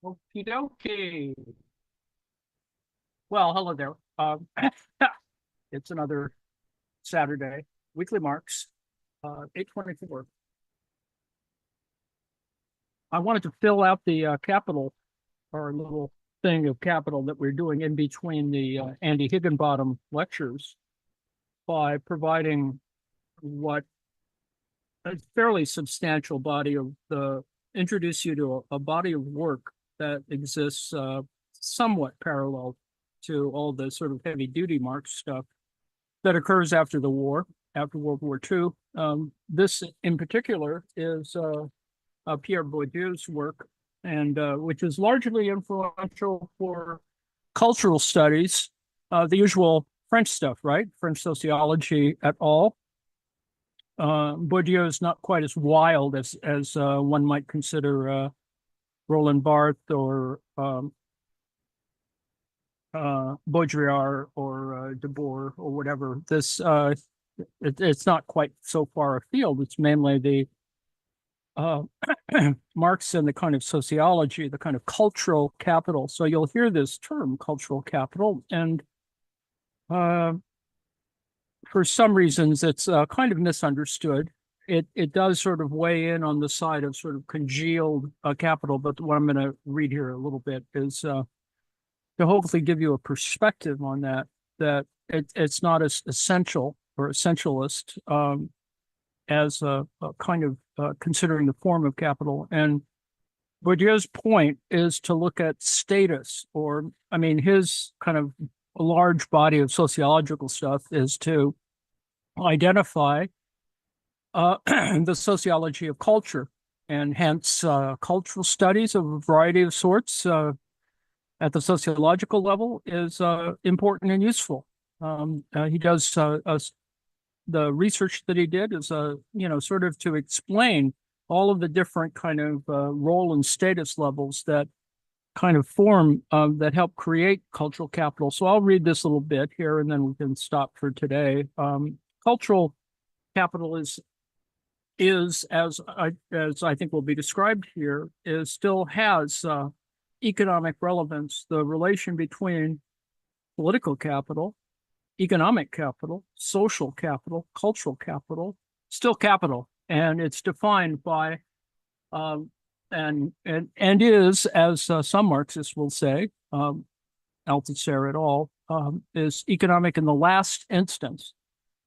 Okie dokie. Well, hello there. It's another Saturday, weekly Marx, 8:24. I wanted to fill out the capital, our little thing of capital that we're doing in between the Andy Higginbottom lectures by providing what a fairly substantial body of introduce you to a body of work that exists somewhat parallel to all the sort of heavy duty Marx stuff that occurs after the war, after World War II. This in particular is Pierre Bourdieu's work, and which is largely influential for cultural studies, the usual French stuff, right? French sociology et al. Bourdieu is not quite as wild as one might consider Roland Barthes or Baudrillard or Debord or whatever. It's not quite so far afield. It's mainly the Marx and the kind of sociology, the kind of cultural capital. So you'll hear this term, cultural capital, and for some reasons it's kind of misunderstood. It does sort of weigh in on the side of sort of congealed capital, but what I'm going to read here a little bit is to hopefully give you a perspective on that it's not as essential or essentialist as a kind of considering the form of capital. And Bourdieu's point is to look at status, or I mean, his kind of large body of sociological stuff is to identify the sociology of culture, and hence cultural studies of a variety of sorts at the sociological level is important and useful. He does the research that he did is sort of to explain all of the different kind of role and status levels that kind of form that help create cultural capital. So I'll read this little bit here, and then we can stop for today. Cultural capital is as I think will be described here, still has economic relevance. The relation between political capital, economic capital, social capital, cultural capital, still capital, and it's defined by and is, as some Marxists will say, Althusser et al., is economic in the last instance.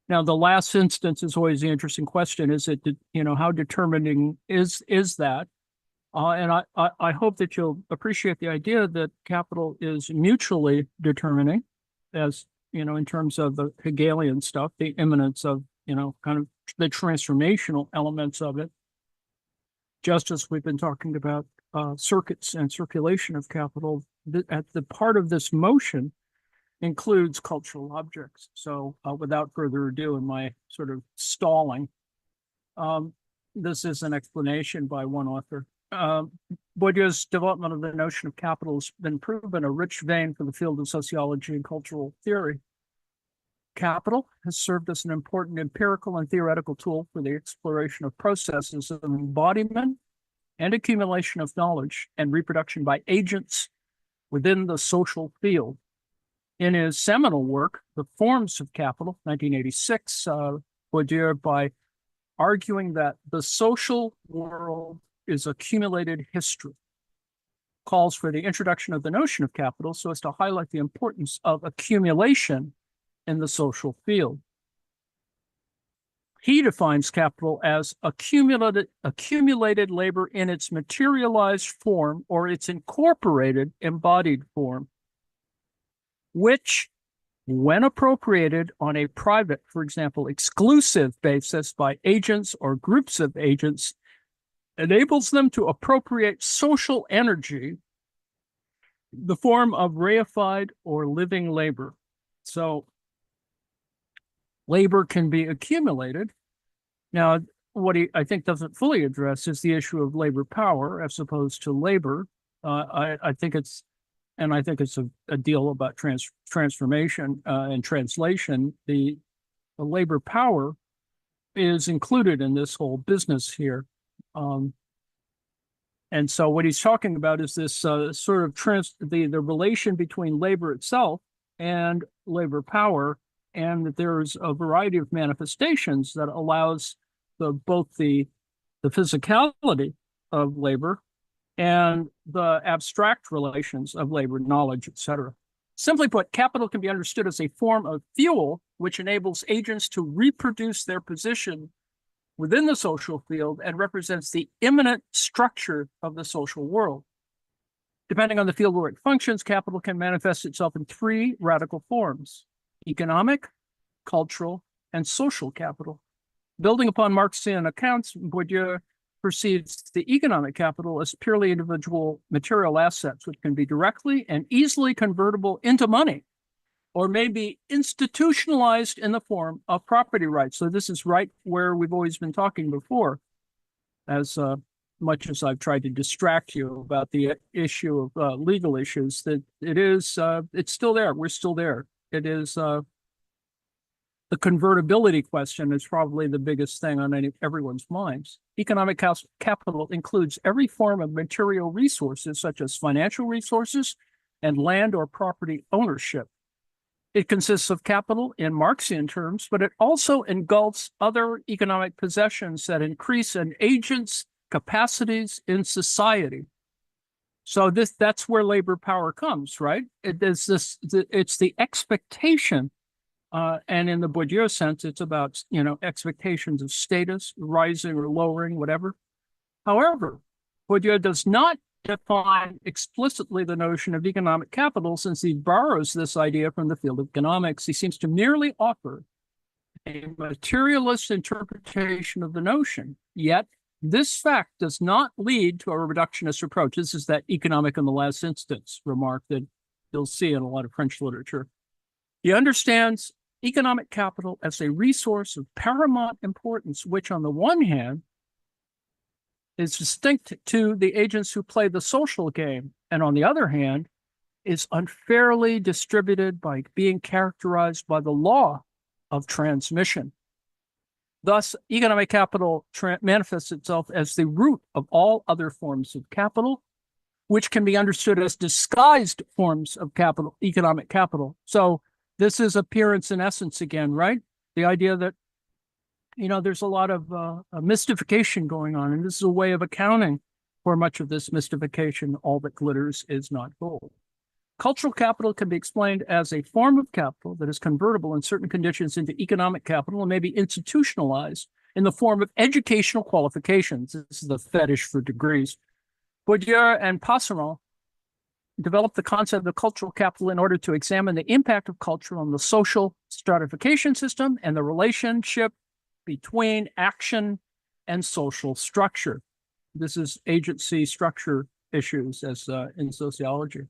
Now, the last instance is always the interesting question. Is it, how determining is that? And I hope that you'll appreciate the idea that capital is mutually determining, as, in terms of the Hegelian stuff, the immanence of, kind of the transformational elements of it, just as we've been talking about circuits and circulation of capital. At the part of this motion includes cultural objects. So without further ado, in my sort of stalling, this is an explanation by one author. Bourdieu's development of the notion of capital has been proven a rich vein for the field of sociology and cultural theory. Capital has served as an important empirical and theoretical tool for the exploration of processes of embodiment and accumulation of knowledge and reproduction by agents within the social field. In his seminal work, The Forms of Capital, 1986, Bourdieu, by arguing that the social world is accumulated history, calls for the introduction of the notion of capital so as to highlight the importance of accumulation in the social field. He defines capital as accumulated labor in its materialized form or its incorporated embodied form, which, when appropriated on a private, for example, exclusive basis by agents or groups of agents, enables them to appropriate social energy, the form of reified or living labor. So labor can be accumulated. Now, what I think doesn't fully address is the issue of labor power as opposed to labor. I think it's a deal about transformation and translation. The labor power is included in this whole business here. And so what he's talking about is this sort of the relation between labor itself and labor power, and that there's a variety of manifestations that allows both the physicality of labor and the abstract relations of labor, knowledge, etc. Simply put, capital can be understood as a form of fuel which enables agents to reproduce their position within the social field and represents the immanent structure of the social world. Depending on the field where it functions, capital can manifest itself in three radical forms: economic, cultural, and social capital. Building upon Marxian accounts, Bourdieu perceives the economic capital as purely individual material assets, which can be directly and easily convertible into money, or may be institutionalized in the form of property rights. So this is right where we've always been talking before, as much as I've tried to distract you about the issue of legal issues, that it's still there. We're still there. It is the convertibility question is probably the biggest thing on everyone's minds. Economic capital includes every form of material resources, such as financial resources and land or property ownership. It consists of capital in Marxian terms, but it also engulfs other economic possessions that increase an agent's capacities in society. So that's where labor power comes, right? It's the expectation, and in the Bourdieu sense, it's about, expectations of status, rising or lowering, whatever. However, Bourdieu does not define explicitly the notion of economic capital, since he borrows this idea from the field of economics. He seems to merely offer a materialist interpretation of the notion, yet this fact does not lead to a reductionist approach. This is that economic in the last instance remark that you'll see in a lot of French literature. He understands economic capital as a resource of paramount importance, which on the one hand is distinct to the agents who play the social game, and on the other hand is unfairly distributed by being characterized by the law of transmission. Thus, economic capital manifests itself as the root of all other forms of capital, which can be understood as disguised forms of capital, economic capital. So this is appearance and essence again, right? The idea that, there's a lot of mystification going on, and this is a way of accounting for much of this mystification. All that glitters is not gold. Cultural capital can be explained as a form of capital that is convertible in certain conditions into economic capital and may be institutionalized in the form of educational qualifications. This is the fetish for degrees. Bourdieu and Passeron developed the concept of cultural capital in order to examine the impact of culture on the social stratification system and the relationship between action and social structure. This is agency structure issues as in sociology.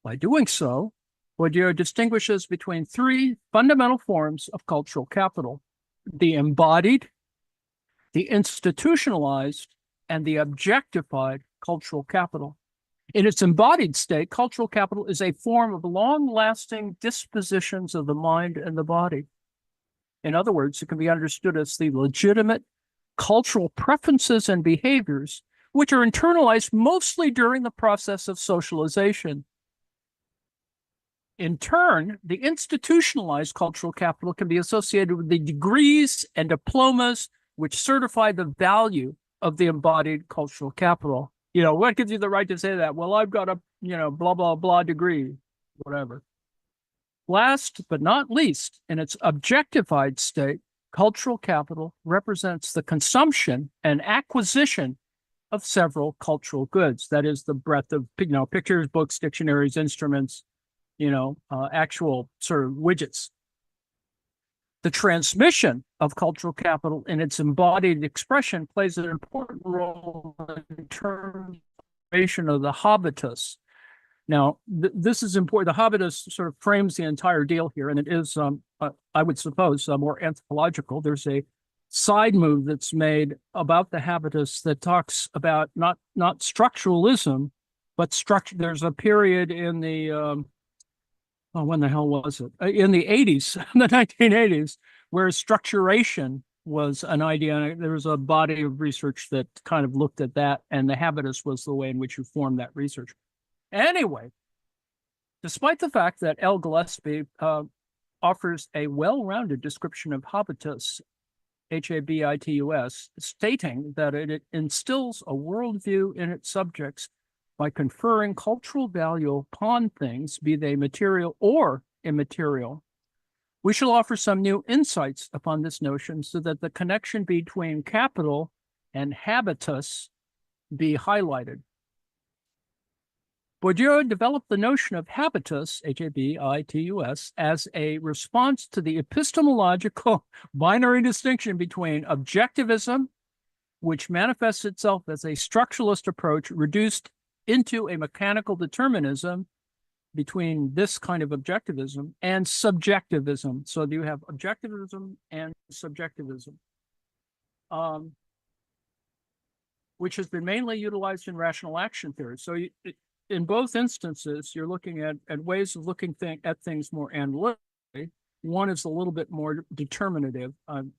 By doing so, Bourdieu distinguishes between three fundamental forms of cultural capital: the embodied, the institutionalized, and the objectified cultural capital. In its embodied state, cultural capital is a form of long-lasting dispositions of the mind and the body. In other words, it can be understood as the legitimate cultural preferences and behaviors, which are internalized mostly during the process of socialization. In turn, the institutionalized cultural capital can be associated with the degrees and diplomas which certify the value of the embodied cultural capital. What gives you the right to say that? Well, I've got a, blah, blah, blah degree, whatever. Last but not least, in its objectified state, cultural capital represents the consumption and acquisition of several cultural goods. That is the breadth of, pictures, books, dictionaries, instruments, actual sort of widgets. The transmission of cultural capital in its embodied expression plays an important role in terms of the habitus. Now, this is important. The habitus sort of frames the entire deal here, and it is, I would suppose, more anthropological. There's a side move that's made about the habitus that talks about not structuralism, but structure. There's a period in the when the hell was it? In the 80s, the 1980s, where structuration was an idea. And there was a body of research that kind of looked at that, and the habitus was the way in which you formed that research. Anyway, despite the fact that L. Gillespie offers a well-rounded description of habitus, Habitus, stating that it instills a worldview in its subjects by conferring cultural value upon things, be they material or immaterial. We shall offer some new insights upon this notion so that the connection between capital and habitus be highlighted. Bourdieu developed the notion of habitus, Habitus, as a response to the epistemological binary distinction between objectivism, which manifests itself as a structuralist approach reduced into a mechanical determinism, between this kind of objectivism and subjectivism. So you have objectivism and subjectivism, which has been mainly utilized in rational action theory. So in both instances, you're looking at ways of looking at things more analytically. One is a little bit more determinative.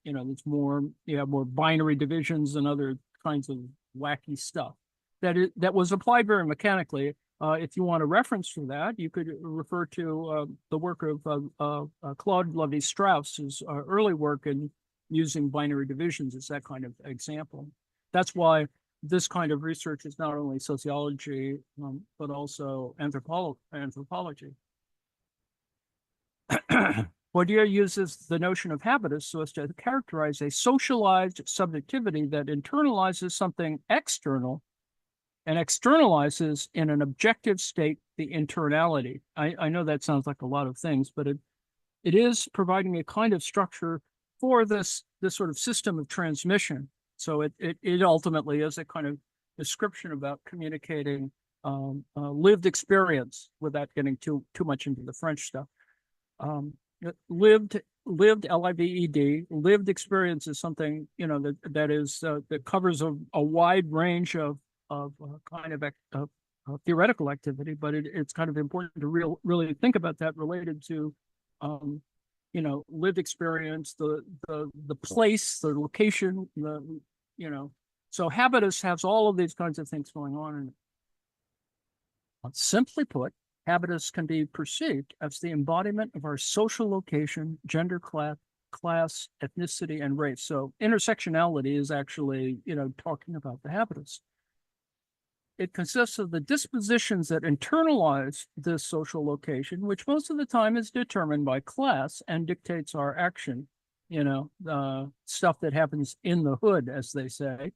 It's more, you have more binary divisions and other kinds of wacky stuff that was applied very mechanically. If you want a reference for that, you could refer to the work of Claude Lévi-Strauss's early work in using binary divisions as that kind of example. That's why this kind of research is not only sociology, but also anthropology. Bourdieu uses the notion of habitus so as to characterize a socialized subjectivity that internalizes something external and externalizes in an objective state the internality. I know that sounds like a lot of things, but it is providing a kind of structure for this sort of system of transmission. So it ultimately is a kind of description about communicating lived experience without getting too much into the French stuff. Lived L-I-V-E-D, lived experience is something that covers a wide range of kind of theoretical activity, but it's kind of important to really think about that related to lived experience, the place, the location, so habitus has all of these kinds of things going on in it. Simply put, habitus can be perceived as the embodiment of our social location, gender, class, ethnicity, and race. So intersectionality is actually, talking about the habitus. It consists of the dispositions that internalize this social location, which most of the time is determined by class and dictates our action, stuff that happens in the hood, as they say.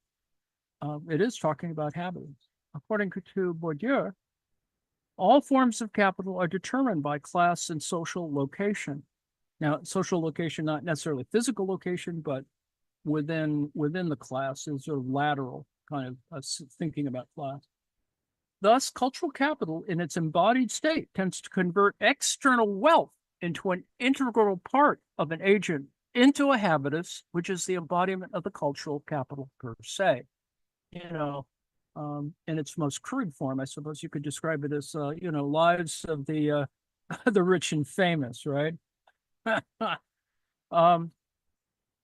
It is talking about habitus. According to Bourdieu, all forms of capital are determined by class and social location. Now, social location, not necessarily physical location, but within the class is sort of lateral kind of thinking about class. Thus, cultural capital in its embodied state tends to convert external wealth into an integral part of an agent into a habitus, which is the embodiment of the cultural capital per se. In its most crude form, I suppose you could describe it as, lives of the the rich and famous, right?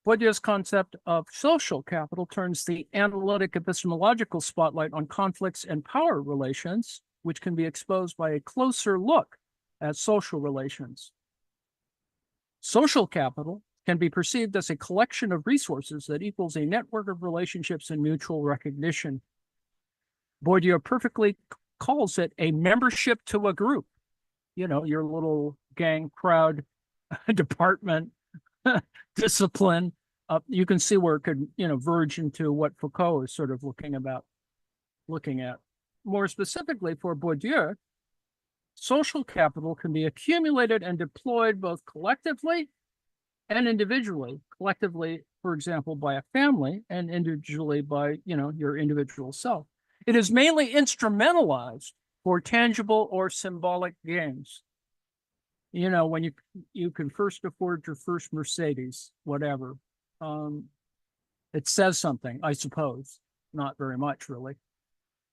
Bourdieu's concept of social capital turns the analytic epistemological spotlight on conflicts and power relations, which can be exposed by a closer look at social relations. Social capital can be perceived as a collection of resources that equals a network of relationships and mutual recognition. Bourdieu perfectly calls it a membership to a group, your little gang, crowd, department, discipline. You can see where it could, verge into what Foucault is sort of looking at. More specifically for Bourdieu, social capital can be accumulated and deployed both collectively and individually. Collectively, for example, by a family, and individually by, your individual self. It is mainly instrumentalized for tangible or symbolic gains. When you can first afford your first Mercedes, whatever. It says something, I suppose. Not very much, really.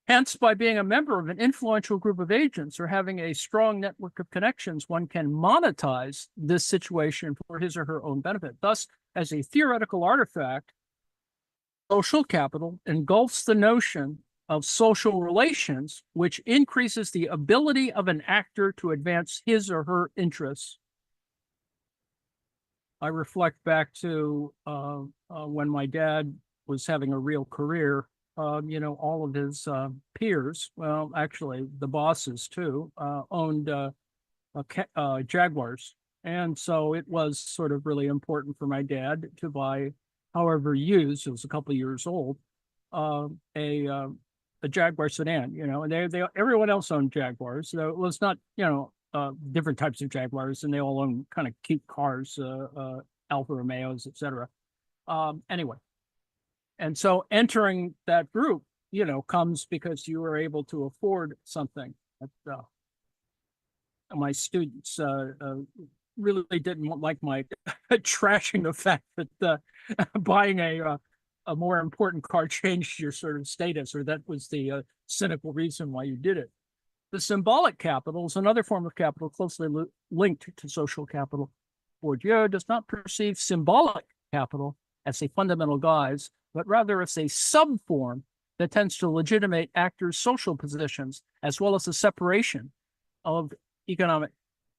Hence, by being a member of an influential group of agents or having a strong network of connections, one can monetize this situation for his or her own benefit. Thus, as a theoretical artifact, social capital engulfs the notion of social relations, which increases the ability of an actor to advance his or her interests. I reflect back to when my dad was having a real career. All of his peers, well, actually the bosses too, owned Jaguars. And so it was sort of really important for my dad to buy, however used, it was a couple of years old, a Jaguar sedan, and everyone else owned Jaguars. So it was not, different types of Jaguars, and they all own kind of cute cars, Alfa Romeos, etc. Anyway, and so entering that group, comes because you were able to afford something. My students really didn't like my trashing the fact that buying a more important car changed your sort of status, or that was the cynical reason why you did it. The symbolic capital is another form of capital closely linked to social capital. Bourdieu does not perceive symbolic capital as a fundamental guise, but rather as a subform that tends to legitimate actors' social positions, as well as a separation of economic,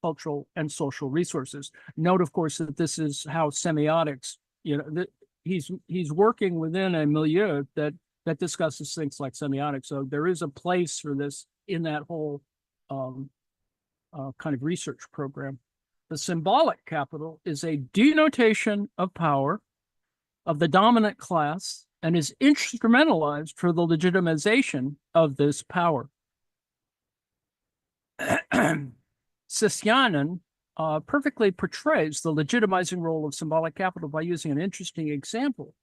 cultural, and social resources. Note, of course, that this is how semiotics, he's working within a milieu that discusses things like semiotics. So there is a place for this in that whole kind of research program. The symbolic capital is a denotation of power of the dominant class and is instrumentalized for the legitimization of this power. Sisyanin perfectly portrays the legitimizing role of symbolic capital by using an interesting example.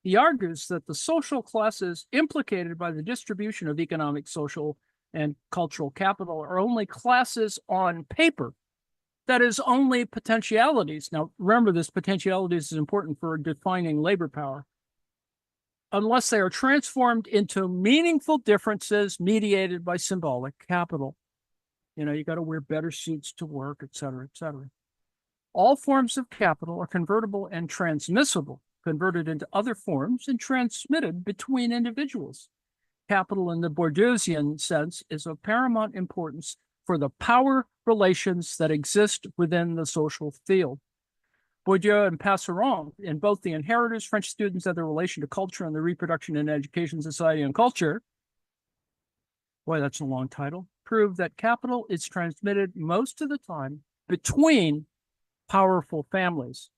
He argues that the social classes implicated by the distribution of economic, social, and cultural capital are only classes on paper. That is, only potentialities. Now, remember, this potentialities is important for defining labor power. Unless they are transformed into meaningful differences mediated by symbolic capital. You got to wear better suits to work, et cetera, et cetera. All forms of capital are convertible and transmissible, converted into other forms and transmitted between individuals. Capital in the Bourdieusian sense is of paramount importance for the power relations that exist within the social field. Bourdieu and Passeron, in both The Inheritors, French Students and Their Relation to Culture and the Reproduction in Education, Society, and Culture, boy, that's a long title, prove that capital is transmitted most of the time between powerful families.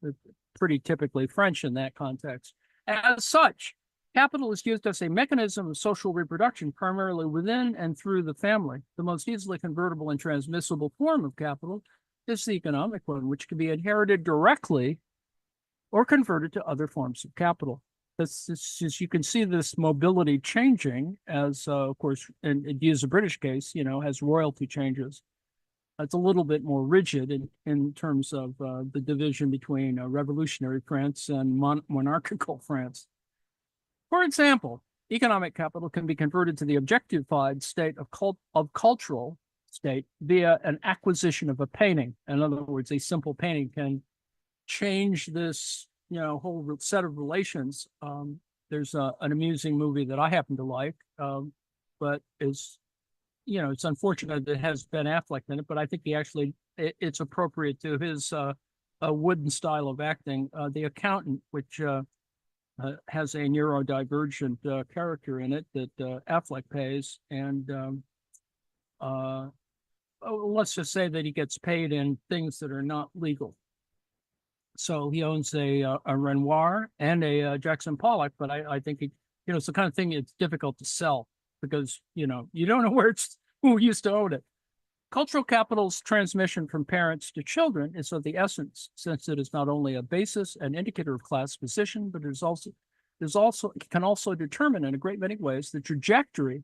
Pretty typically French in that context. As such, capital is used as a mechanism of social reproduction, primarily within and through the family. The most easily convertible and transmissible form of capital is the economic one, which can be inherited directly or converted to other forms of capital. You can see this mobility changing as, of course, and use the British case, as royalty changes. It's a little bit more rigid in terms of the division between revolutionary France and monarchical France. For example, economic capital can be converted to the objectified state of cultural state via an acquisition of a painting. In other words, a simple painting can change this, whole set of relations. There's an amusing movie that I happen to like, but it's unfortunate that it has Ben Affleck in it, but I think it's appropriate to his wooden style of acting. The Accountant, which has a neurodivergent character in it that Affleck plays, and let's just say that he gets paid in things that are not legal. So he owns a Renoir and a Jackson Pollock, but I think it's the kind of thing it's difficult to sell because you don't know who used to own it. Cultural capital's transmission from parents to children is of the essence, since it is not only a basis and indicator of class position, but it can also determine in a great many ways the trajectory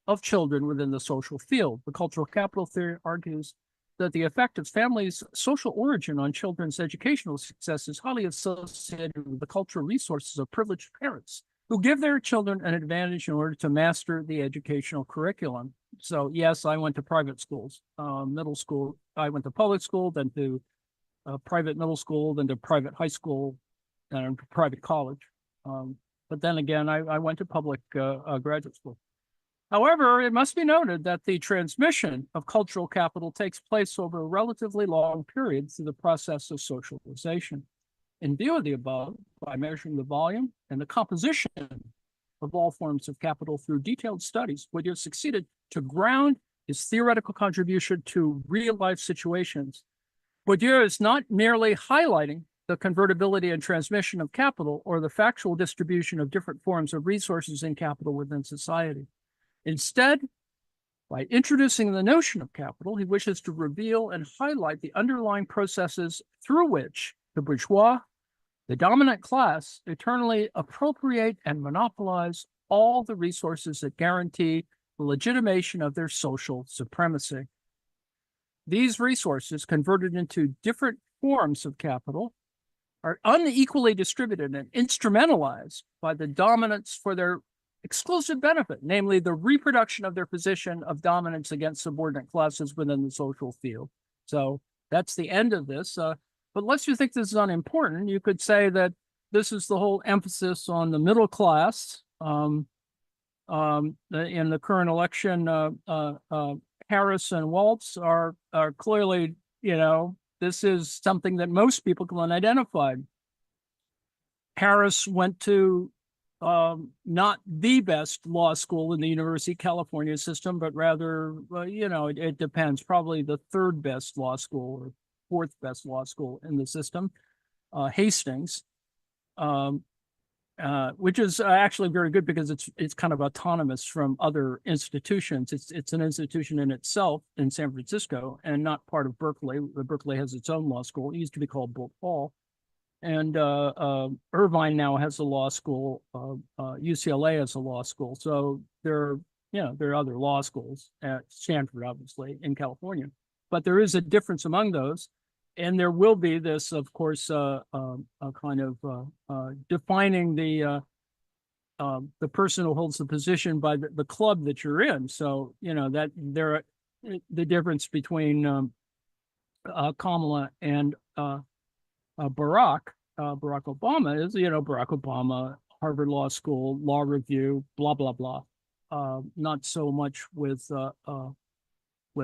of children within the social field. The cultural capital theory argues that the effect of families' social origin on children's educational success is highly associated with the cultural resources of privileged parents who give their children an advantage in order to master the educational curriculum. So yes, I went to private schools, middle school. I went to public school, then to private middle school, then to private high school. private college. But then again, I went to public graduate school. However, it must be noted that the transmission of cultural capital takes place over a relatively long period through the process of socialization. In view of the above, by measuring the volume and the composition of all forms of capital through detailed studies, Bourdieu succeeded to ground his theoretical contribution to real-life situations. Bourdieu is not merely highlighting the convertibility and transmission of capital or the factual distribution of different forms of resources in capital within society. Instead, by introducing the notion of capital, he wishes to reveal and highlight the underlying processes through which the bourgeois, the dominant class, eternally appropriate and monopolize all the resources that guarantee the legitimation of their social supremacy. These resources, converted into different forms of capital, are unequally distributed and instrumentalized by the dominants for their exclusive benefit, namely the reproduction of their position of dominance against subordinate classes within the social field. So that's the end of this. But lest you think this is unimportant, you could say that this is the whole emphasis on the middle class. In the current election, Harris and Waltz are clearly, this is something that most people can identify. Harris went to not the best law school in the University of California system, but rather, it depends, probably the third best law school or fourth best law school in the system, Hastings, which is actually very good because it's kind of autonomous from other institutions. It's an institution in itself in San Francisco and not part of Berkeley. Berkeley has its own law school. It used to be called Bolt Hall. And Irvine now has a law school. UCLA has a law school. So there are other law schools at Stanford, obviously, in California. But there is a difference among those. And there will be this, of course, kind of defining the person who holds the position by the club that you're in. So, that there the difference between Kamala and Barack Obama is, Barack Obama, Harvard Law School, Law Review, blah, blah, blah. Not so much with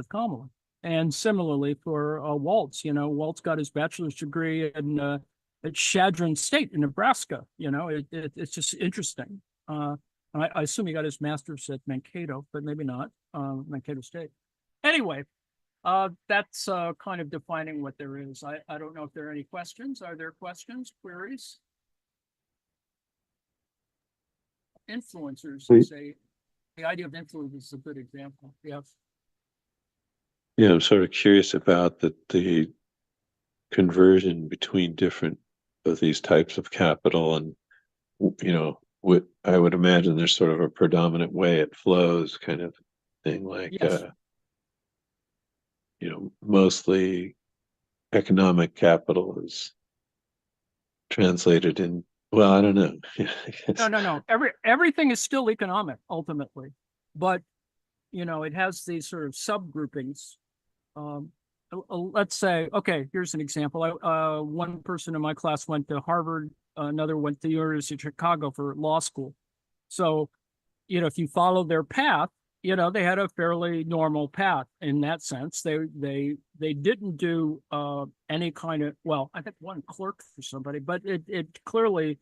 Kamala. And similarly for Waltz, Waltz got his bachelor's degree at Chadron State in Nebraska. It's just interesting. I assume he got his master's at Mankato, but maybe not, Mankato State. Anyway, that's kind of defining what there is. I don't know if there are any questions. Are there questions, queries? Influencers, the idea of influence is a good example. Yes. Yeah, I'm sort of curious about the conversion between different of these types of capital, and what I would imagine there's sort of a predominant way it flows, kind of thing, like yes. Mostly economic capital is translated in. Well, I don't know. No. Everything is still economic ultimately, but it has these sort of subgroupings. Let's say, okay, here's an example. One person in my class went to Harvard, another went to the University of Chicago for law school. So, if you follow their path, they had a fairly normal path in that sense. They didn't do any kind of, well, I think one clerked for somebody, but it clearly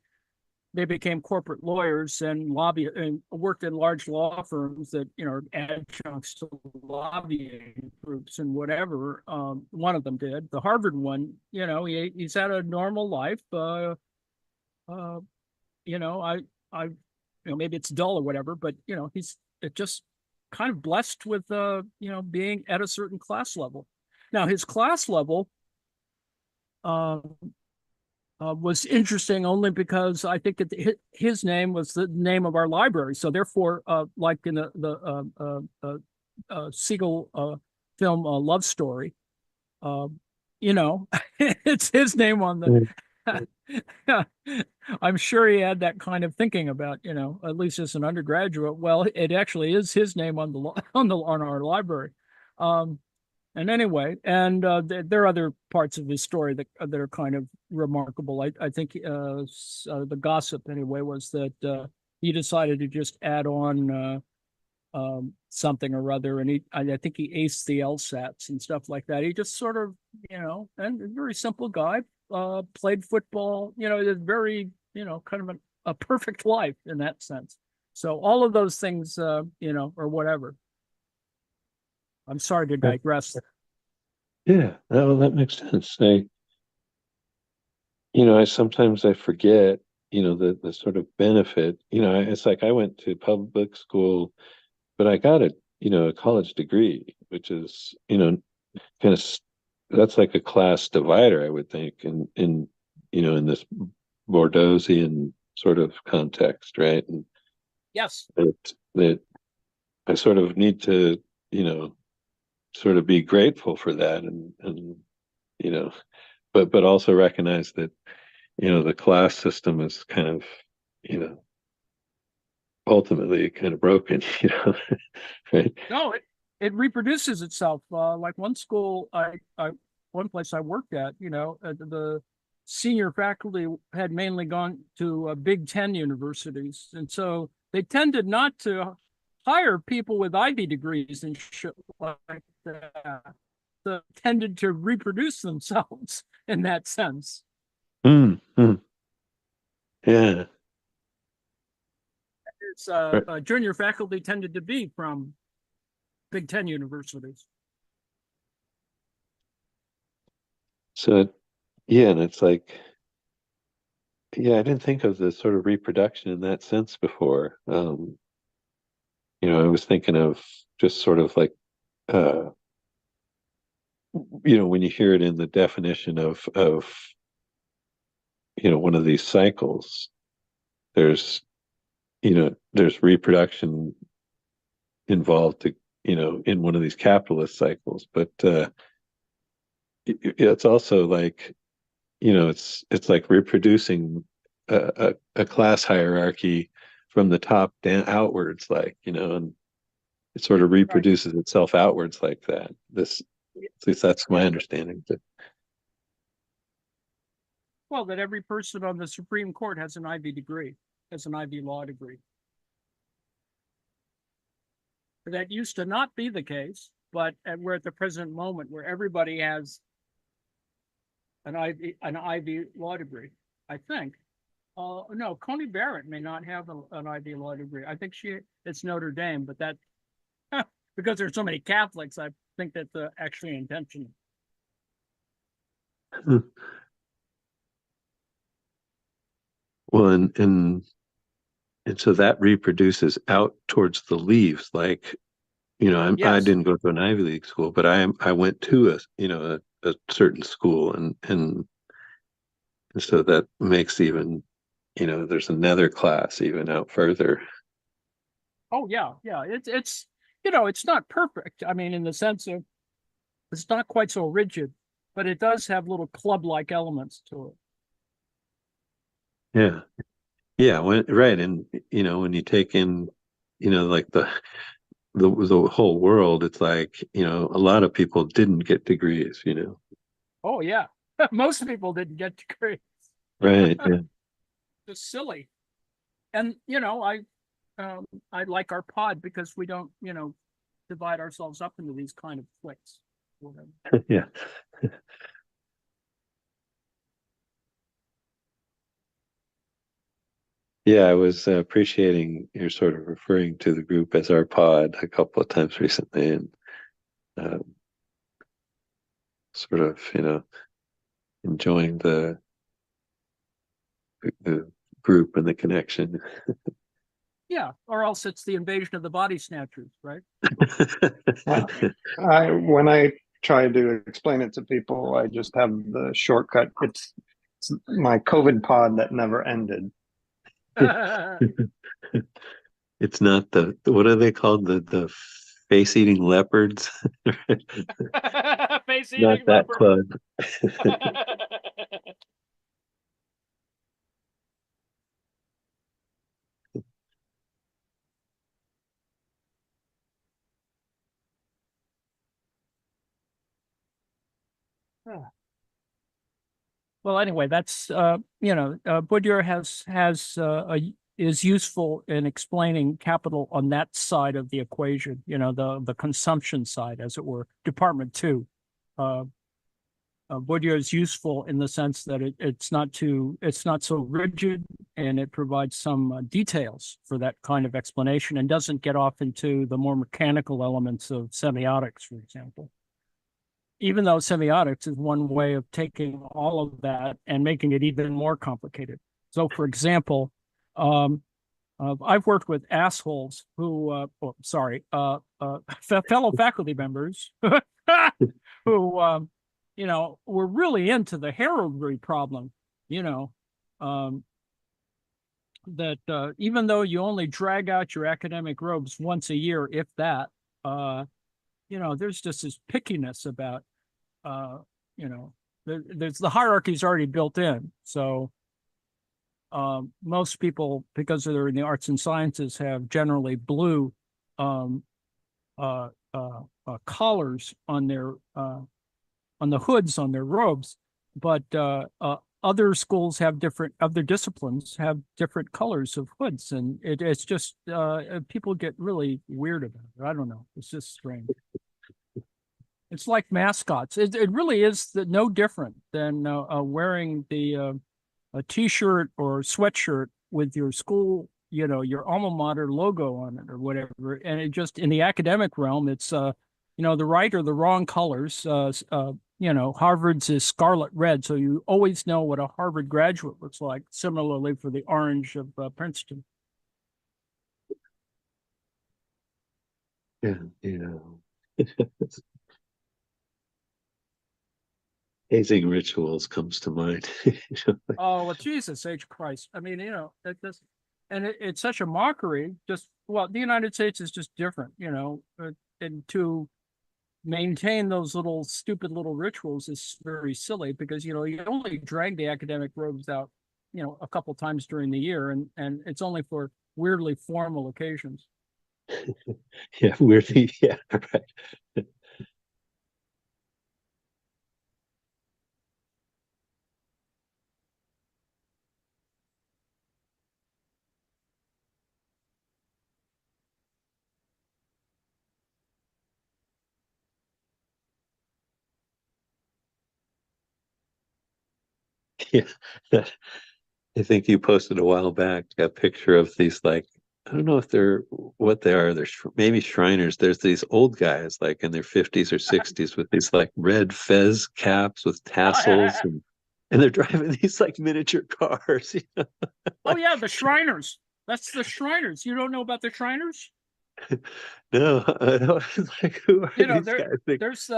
they became corporate lawyers and worked in large law firms that, are adjuncts to lobbying groups and whatever. One of them did. The Harvard one, he's had a normal life. Maybe it's dull or whatever, but, he's just kind of blessed with, being at a certain class level. Now, his class level, was interesting only because I think his name was the name of our library. So therefore, like in the Siegel film Love Story, it's his name on the. I'm sure he had that kind of thinking about, at least as an undergraduate. Well, it actually is his name on our library. And anyway, and there are other parts of his story that are kind of remarkable. I think the gossip anyway was that he decided to just add on something or other, and I think he aced the LSATs and stuff like that. He just sort of, and a very simple guy, played football, very, kind of a perfect life in that sense. So all of those things, or whatever. I'm sorry to digress. Yeah, well, that makes sense. I sometimes I forget, the sort of benefit. It's like I went to public school, but I got a college degree, which is, kind of that's like a class divider, I would think, in this Bordeauxian sort of context, right? And Yes. that I sort of need to, sort of be grateful for that, and you know, but also recognize that the class system is kind of you know ultimately kind of broken, right? No, it reproduces itself. Like one place I worked at, the senior faculty had mainly gone to Big Ten universities, and so they tended not to hire people with Ivy degrees and shit like that. They tended to reproduce themselves in that sense. Mm, mm, yeah. It's Right. junior faculty tended to be from Big Ten universities. So yeah, and it's like, yeah, I didn't think of the sort of reproduction in that sense before. I was thinking of just sort of like, uh, when you hear it in the definition of one of these cycles, there's there's reproduction involved in one of these capitalist cycles, but it's also like, it's like reproducing a class hierarchy from the top down outwards, like, and it sort of Right. reproduces itself outwards like that. At least that's my Yeah. understanding. But Well, that every person on the Supreme Court has an Ivy degree, has an Ivy law degree. That used to not be the case, but we're at the present moment where everybody has an Ivy law degree. I think. No, Coney Barrett may not have an Ivy law degree. I think it's Notre Dame, but that because there's so many Catholics, I think that's actually intentional. well, and so that reproduces out towards the leaves, like, I Yes. didn't go to an Ivy League school, but I went to a certain school, and so that makes even, there's another class even out further. Oh yeah, yeah. It's it's not perfect. I mean, in the sense of it's not quite so rigid, but it does have little club-like elements to it. Yeah. Yeah, right. And when you take in, like the whole world, it's like, a lot of people didn't get degrees. Oh yeah, most people didn't get degrees. Right. Yeah. Just silly. And I like our pod because we don't divide ourselves up into these kind of cliques. Whatever. Yeah. Yeah, I was appreciating your sort of referring to the group as our pod a couple of times recently, and um, sort of, enjoying the group and the connection. Yeah, or else it's the invasion of the body snatchers, right? Uh, when I try to explain it to people, I just have the shortcut. It's my COVID pod that never ended. It's not what are they called? The face eating leopards? Face Not eating that leopard. club. Well, anyway, that's Bourdieu is useful in explaining capital on that side of the equation. The consumption side, as it were. Department two. Bourdieu is useful in the sense that it's not so rigid, and it provides some details for that kind of explanation, and doesn't get off into the more mechanical elements of semiotics, for example. Even though semiotics is one way of taking all of that and making it even more complicated. So, for example, I've worked with assholes who, fellow faculty members who, were really into the heraldry problem, that even though you only drag out your academic robes once a year, if that, there's just this pickiness about, there's the hierarchy is already built in. So most people, because they're in the arts and sciences, have generally blue collars on their on the hoods on their robes, but other schools have other disciplines have different colors of hoods, and it's just people get really weird about it. I don't know. It's just strange. It's like mascots. It really is no different than wearing a T-shirt or sweatshirt with your school, your alma mater logo on it or whatever. And it just, in the academic realm, it's the right or the wrong colors. Harvard's is scarlet red, so you always know what a Harvard graduate looks like. Similarly for the orange of Princeton. Yeah. Hazing rituals comes to mind. Oh, well, Jesus H. Christ. I mean, it's such a mockery. The United States is just different, and to maintain those stupid little rituals is very silly, because, you only drag the academic robes out, a couple times during the year, and it's only for weirdly formal occasions. Yeah, weirdly. Yeah, right. Yeah, I think you posted a while back a picture of these, like, I don't know if they're what they are. They're maybe Shriners. There's these old guys like in their 50s or 60s with these like red fez caps with tassels, and they're driving these like miniature cars. Oh yeah, the Shriners. That's the Shriners. You don't know about the Shriners? No, I don't. Like, who are these guys? There's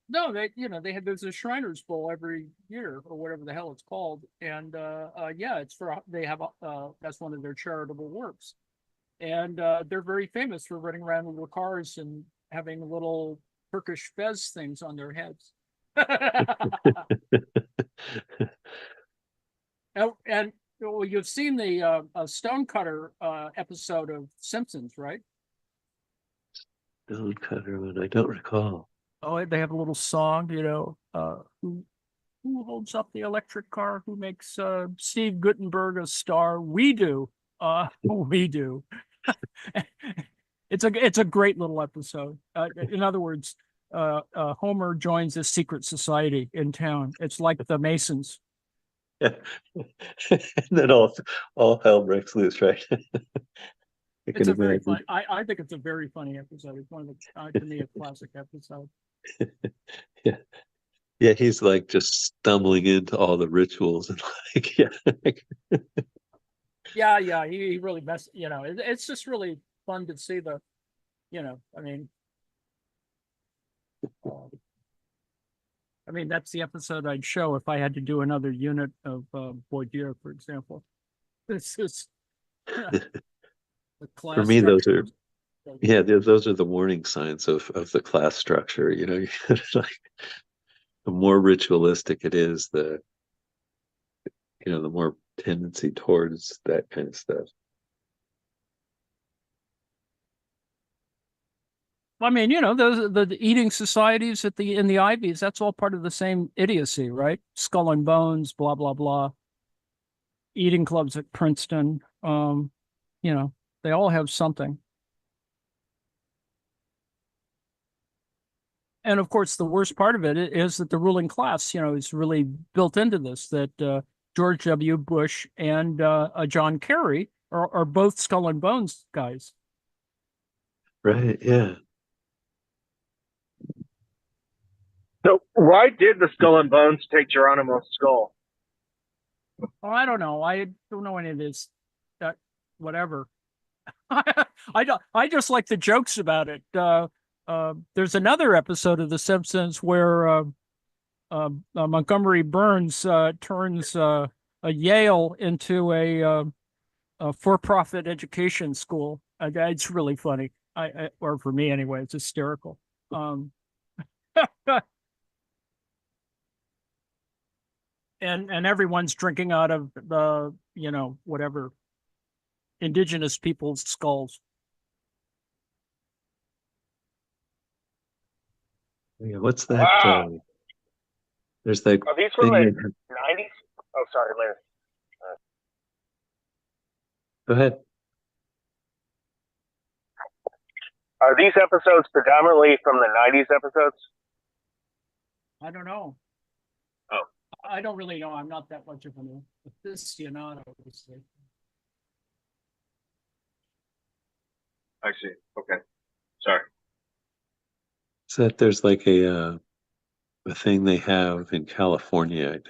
no, there's a Shriners Bowl every year or whatever the hell it's called, and yeah, they have that's one of their charitable works, and they're very famous for running around with their cars and having little Turkish fez things on their heads. And well, you've seen the Stonecutter episode of Simpsons, right? Stonecutter one, I don't recall. Oh, they have a little song, who holds up the electric car? Who makes Steve Guttenberg a star? We do. We do. It's a great little episode. In other words, Homer joins a secret society in town. It's like the Masons. Yeah. And then all hell breaks loose, right? It's a very fun. I think it's a very funny episode. It's one of the to me a classic episode. Yeah. Yeah, he's like just stumbling into all the rituals and like, yeah, he really messed. It's just really fun to see I mean, that's the episode I'd show if I had to do another unit of Bourdieu, for example. This is the class. For me, those are the warning signs of the class structure. Like, the more ritualistic it is, the more tendency towards that kind of stuff. I mean, those the eating societies in the Ivies, that's all part of the same idiocy, right? Skull and Bones, blah blah blah. Eating clubs at Princeton, you know, they all have something. And of course, the worst part of it is that the ruling class, is really built into this. That George W. Bush and John Kerry are both Skull and Bones guys. Right, yeah. So why did the Skull and Bones take Geronimo's skull? Oh, I don't know. I don't know any of this. Whatever. I just like the jokes about it. There's another episode of The Simpsons where Montgomery Burns turns a Yale into a for-profit education school. It's really funny. Or for me anyway, it's hysterical. And everyone's drinking out of the whatever indigenous people's skulls. Yeah, what's that? Wow. There's that Are these from thing the that- 90s? Oh, sorry, Larry. Go ahead. Are these episodes predominantly from the 90s episodes? I don't know. Oh. I don't really know. I'm not that much of an aficionado, obviously. I see. Okay. Sorry. So that there's like a thing they have in California, I